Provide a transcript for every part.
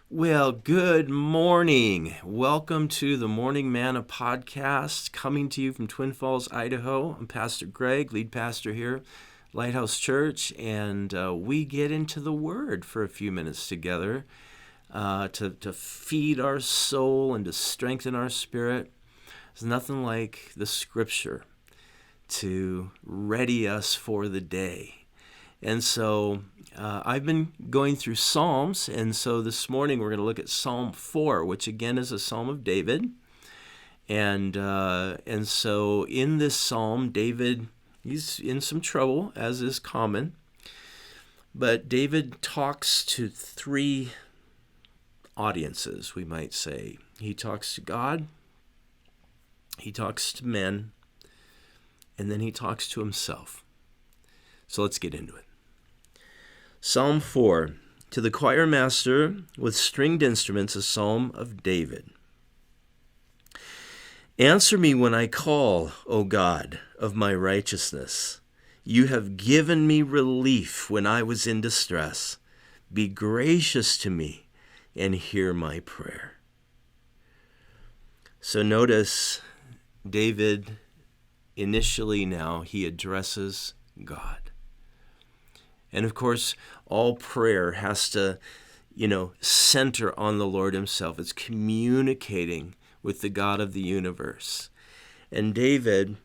Well, good morning. Welcome to the Morning Manna podcast, coming to you from Twin Falls, Idaho. I'm Pastor Greg, lead pastor here, Lighthouse Church, and we get into the Word for a few minutes together to feed our soul and to strengthen our spirit. There's nothing like the Scripture to ready us for the day. And so I've been going through Psalms, and so this morning we're going to look at Psalm 4, which again is a Psalm of David. And so in this Psalm, David, he's in some trouble, as is common. But David talks to three audiences, we might say. He talks to God, he talks to men, and then he talks to himself. So let's get into it. Psalm 4, to the choir master with stringed instruments, a psalm of David. Answer me when I call, O God, of my righteousness. You have given me relief when I was in distress. Be gracious to me and hear my prayer. So notice David, initially now, he addresses God. And of course, all prayer has to, center on the Lord himself. It's communicating with the God of the universe. And David,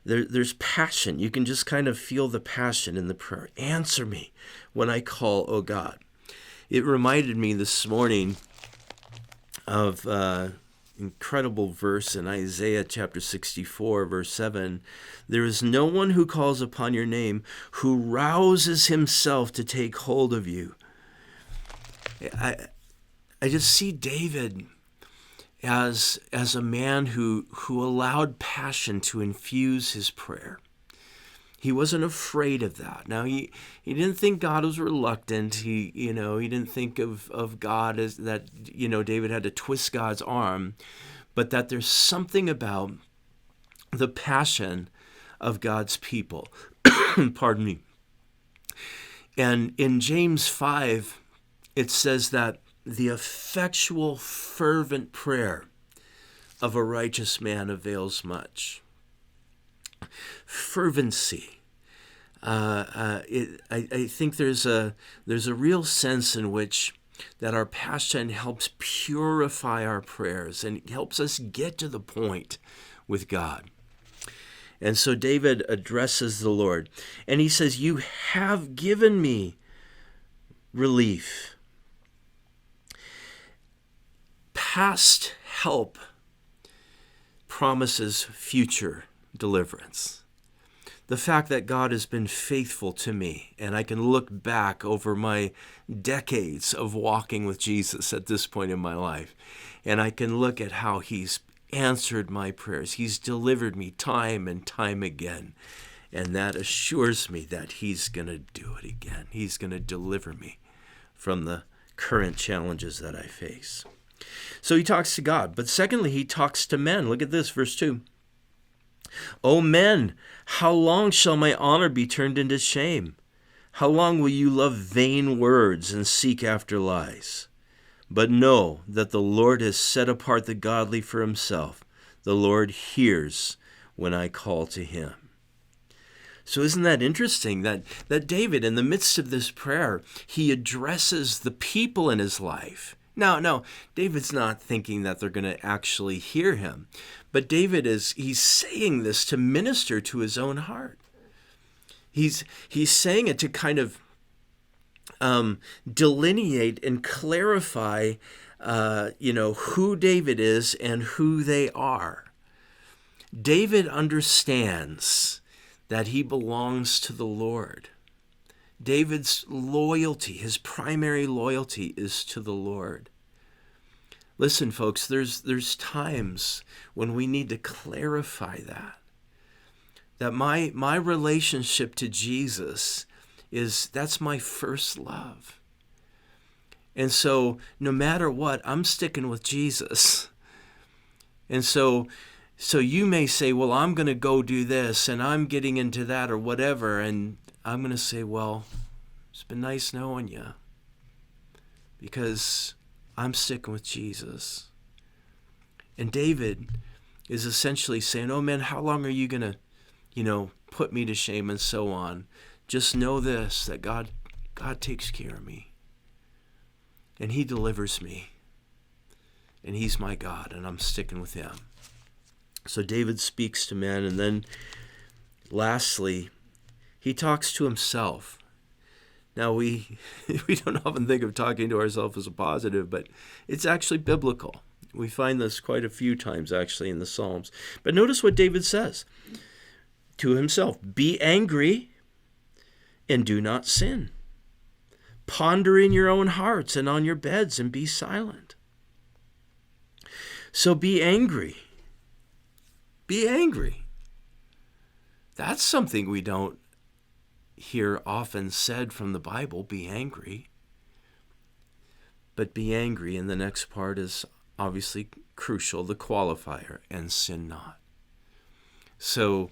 there's passion. You can just kind of feel the passion in the prayer. Answer me when I call, O God. It reminded me this morning of incredible verse in Isaiah chapter 64, verse 7. There is no one who calls upon your name who rouses himself to take hold of you. I just see David as a man who allowed passion to infuse his prayer. He wasn't afraid of that. Now, he didn't think God was reluctant. He didn't think of God as that, David had to twist God's arm, but that there's something about the passion of God's people. Pardon me. And in James 5, it says that the effectual, fervent prayer of a righteous man avails much. Fervency. I think there's a real sense in which that our passion helps purify our prayers and helps us get to the point with God. And so David addresses the Lord, and he says, "You have given me relief." Past help promises future deliverance. The fact that God has been faithful to me, and I can look back over my decades of walking with Jesus at this point in my life, and I can look at how he's answered my prayers. He's delivered me time and time again, and that assures me that he's going to do it again. He's going to deliver me from the current challenges that I face. So he talks to God, but secondly, he talks to men. Look at this, verse 2. O men, how long shall my honor be turned into shame? How long will you love vain words and seek after lies? But know that the Lord has set apart the godly for himself. The Lord hears when I call to him. So isn't that interesting that David, in the midst of this prayer, he addresses the people in his life. Now, David's not thinking that they're going to actually hear him, but he's saying this to minister to his own heart. He's saying it to kind of delineate and clarify, who David is and who they are. David understands that he belongs to the Lord. David's loyalty, his primary loyalty, is to the Lord. Listen, folks, there's times when we need to clarify that my relationship to Jesus that's my first love. And so no matter what, I'm sticking with Jesus. And so you may say, well, I'm going to go do this and I'm getting into that or whatever. And I'm going to say, well, it's been nice knowing you. because I'm sticking with Jesus. And David is essentially saying, oh man, how long are you going to, put me to shame and so on? Just know this, that God takes care of me. And he delivers me. And he's my God, and I'm sticking with him. So David speaks to men, and then lastly, he talks to himself. Now, we don't often think of talking to ourselves as a positive, but it's actually biblical. We find this quite a few times, actually, in the Psalms. But notice what David says to himself. Be angry and do not sin. Ponder in your own hearts and on your beds and be silent. So be angry. Be angry. That's something we don't hear often said from the Bible, be angry. But be angry, and the next part is obviously crucial, the qualifier, and sin not. So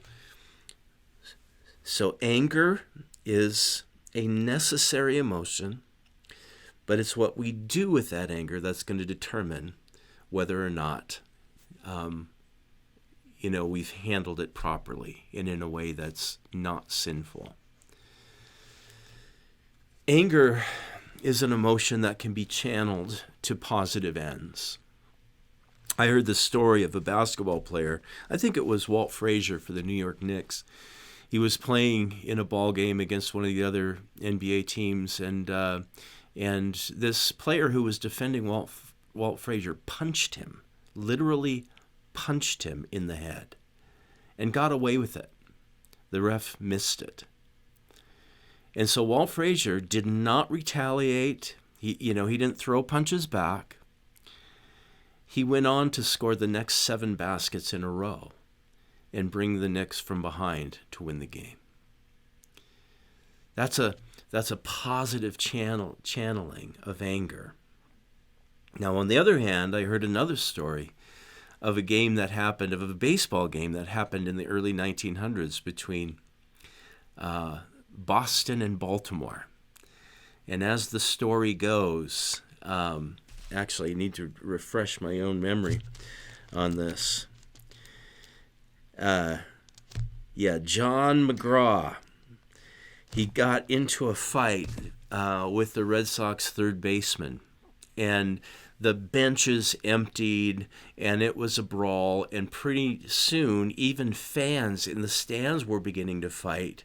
anger is a necessary emotion, but it's what we do with that anger that's going to determine whether or not we've handled it properly and in a way that's not sinful. Anger is an emotion that can be channeled to positive ends. I heard the story of a basketball player. I think it was Walt Frazier for the New York Knicks. He was playing in a ball game against one of the other NBA teams, and this player who was defending Walt Frazier punched him, literally punched him in the head, and got away with it. The ref missed it. And so Walt Frazier did not retaliate. He didn't throw punches back. He went on to score the next 7 baskets in a row and bring the Knicks from behind to win the game. That's a positive channeling of anger. Now, on the other hand, I heard another story of a baseball game that happened in the early 1900s between Boston and Baltimore. And as the story goes, actually I need to refresh my own memory on this. John McGraw, he got into a fight with the Red Sox third baseman, and the benches emptied, and it was a brawl, and pretty soon even fans in the stands were beginning to fight.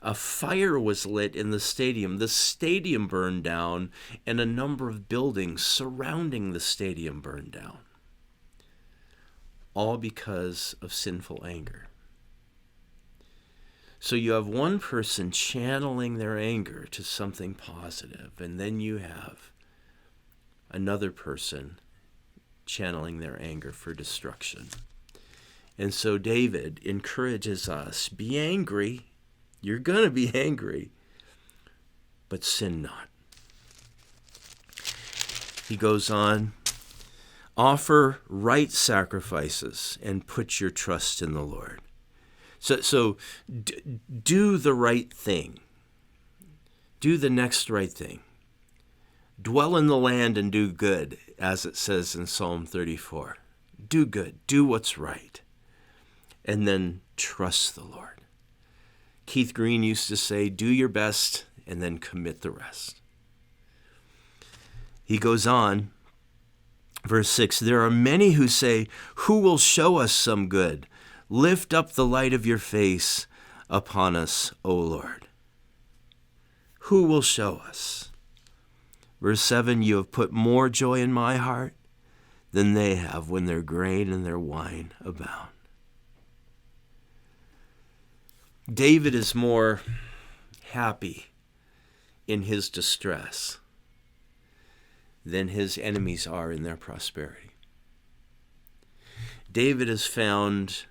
A fire was lit in the stadium. The stadium burned down, and a number of buildings surrounding the stadium burned down. All because of sinful anger. So you have one person channeling their anger to something positive, and then you have another person channeling their anger for destruction. And so David encourages us, be angry. You're going to be angry, but sin not. He goes on, offer right sacrifices and put your trust in the Lord. So do the right thing. Do the next right thing. Dwell in the land and do good, as it says in Psalm 34. Do good. Do what's right. And then trust the Lord. Keith Green used to say, do your best and then commit the rest. He goes on, verse 6, there are many who say, who will show us some good? Lift up the light of your face upon us, O Lord. Who will show us? Verse 7, you have put more joy in my heart than they have when their grain and their wine abound. David is more happy in his distress than his enemies are in their prosperity. David has found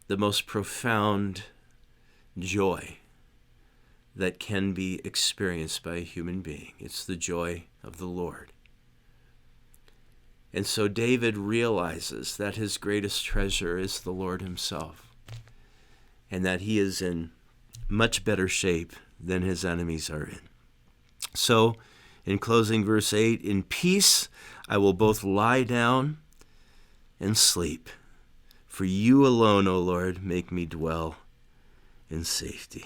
the most profound joy that can be experienced by a human being. It's the joy of the Lord. And so David realizes that his greatest treasure is the Lord himself, and that he is in much better shape than his enemies are in. So In closing, verse 8, in peace I will both lie down and sleep. For you alone, O Lord, make me dwell in safety.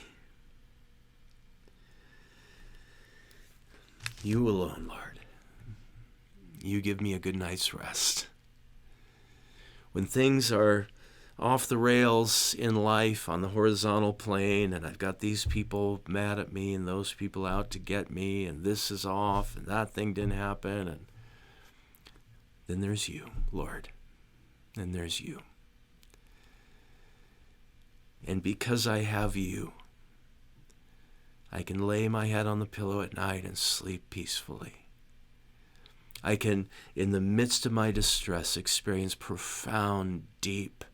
You alone, Lord. You give me a good night's rest. When things are off the rails in life on the horizontal plane, and I've got these people mad at me and those people out to get me, and this is off and that thing didn't happen, and then there's you, Lord. Then there's you. And because I have you, I can lay my head on the pillow at night and sleep peacefully. I can, in the midst of my distress, experience profound, deep,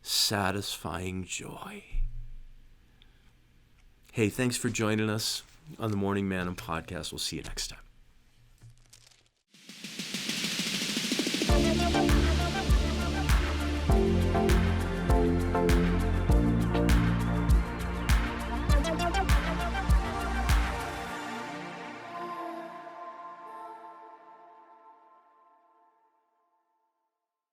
satisfying joy. Hey, thanks for joining us on the Morning Manna podcast. We'll see you next time.